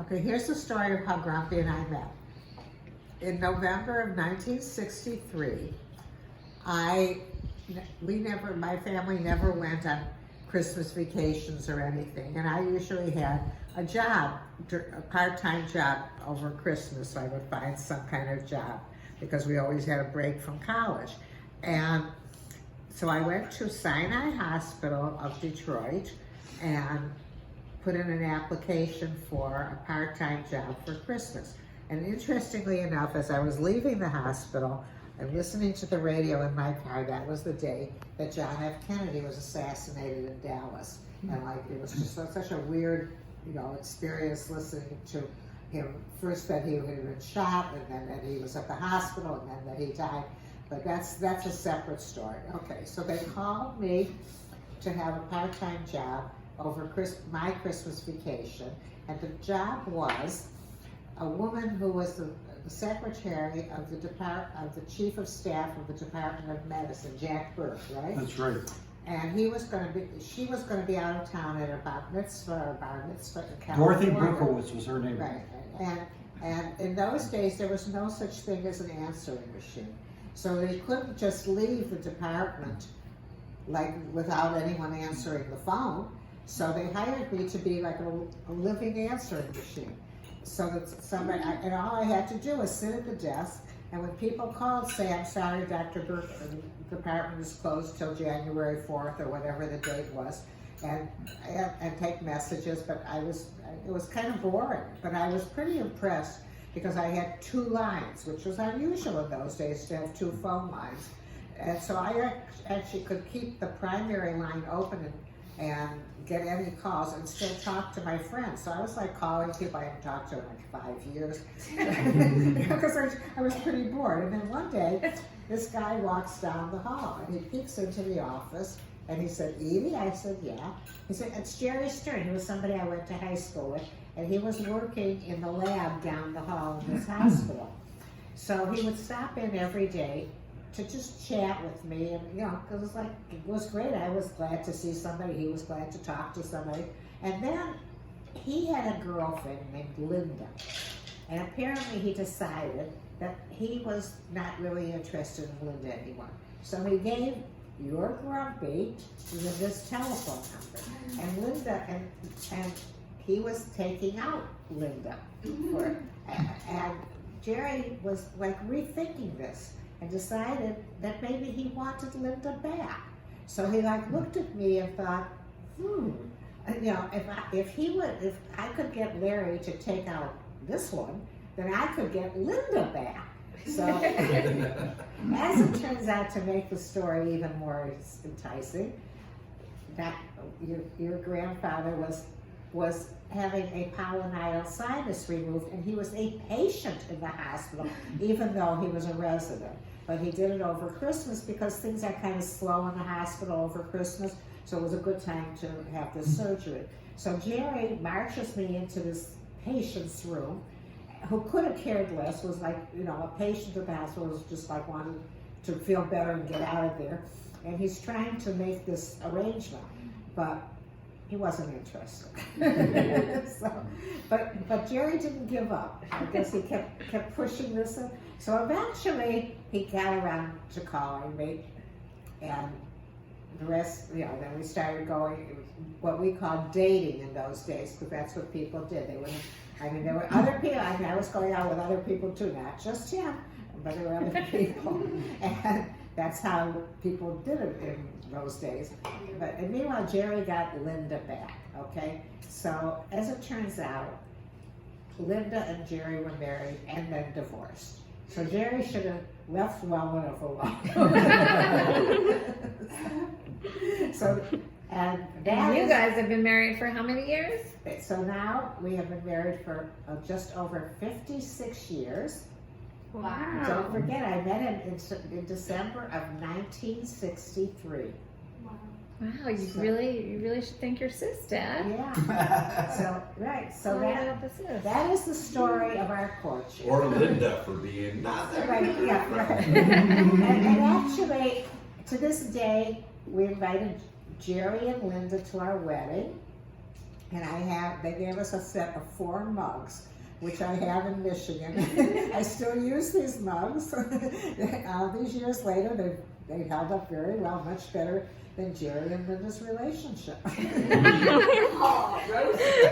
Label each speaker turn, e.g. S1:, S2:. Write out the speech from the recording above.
S1: Okay, here's the story of how Grumpy and I met. In November of 1963, my family never went on Christmas vacations or anything, and I usually had a job, a part-time job over Christmas, so I would find some kind of job because we always had a break from college. And so I went to Sinai Hospital of Detroit and put in an application for a part-time job for Christmas. And interestingly enough, as I was leaving the hospital and listening to the radio in my car, that was the day that John F. Kennedy was assassinated in Dallas. And like, it was just such a weird, experience listening to him. First that he had been shot, and then that he was at the hospital, and then that he died. But that's a separate story. Okay, so they called me to have a part-time job over my Christmas vacation, and the job was a woman who was the secretary of the chief of staff of the Department of Medicine, Jack Burke, right?
S2: That's right.
S1: And she was going to be out of town at a bar mitzvah in
S2: Dorothy
S1: California.
S2: Berkowitz was her name.
S1: Right, and in those days there was no such thing as an answering machine, so they couldn't just leave the department like without anyone answering the phone. So they hired me to be like a living answering machine. So that and all I had to do was sit at the desk, and when people called, say, "I'm sorry, Dr. Burke, the department is closed till January 4th or whatever the date was," and take messages. But it was kind of boring, but I was pretty impressed because I had 2 lines, which was unusual in those days to have 2 phone lines. And so I actually could keep the primary line open and get any calls and still talk to my friends. So I was like calling people I hadn't talked to in like 5 years because I was pretty bored. And then one day, this guy walks down the hall and he peeks into the office and he said, "Edie?" I said, "Yeah." He said, "It's Jerry Stern." He was somebody I went to high school with, and he was working in the lab down the hall in this hospital. So he would stop in every day to just chat with me, and because it was great. I was glad to see somebody. He was glad to talk to somebody. And then he had a girlfriend named Linda, and apparently he decided that he was not really interested in Linda anymore. So he gave your Grumpy this telephone number, and Linda and he was taking out Linda for, and Jerry was like rethinking this and decided that maybe he wanted Linda back. So he looked at me and thought, if I could get Larry to take out this one, then I could get Linda back. So as it turns out, to make the story even more enticing, that your grandfather was having a pilonidal sinus removed, and he was a patient in the hospital, even though he was a resident. But he did it over Christmas because things are kind of slow in the hospital over Christmas, so it was a good time to have this surgery. So Jerry marches me into this patient's room, who could have cared less, was like, a patient at the hospital was just like wanting to feel better and get out of there. And he's trying to make this arrangement, but he wasn't interested. But Jerry didn't give up. I guess he kept pushing this in. So eventually he got around to calling me, and the rest, then we started going what we called dating in those days, because that's what people did. There were other people. I was going out with other people too, not just him, but there were other people, and that's how people did it in those days. And meanwhile, Jerry got Linda back. Okay, so as it turns out, Linda and Jerry were married and then divorced. So Jerry should have left well enough alone. And
S3: you guys have been married for how many years?
S1: So now we have been married for just over 56 years.
S3: Wow.
S1: Don't forget, I met him in December of 1963.
S3: Wow, you really should thank your sis, Dad.
S1: Yeah. So that is the story of our courtship.
S4: Or Linda for being not there.
S1: Right, yeah, right. and actually, to this day, we invited Jerry and Linda to our wedding, And they gave us a set of 4 mugs, which I have in Michigan. I still use these mugs. All these years later, they held up very well, much better than Jerry and Linda's relationship.
S2: Oh, Rosie.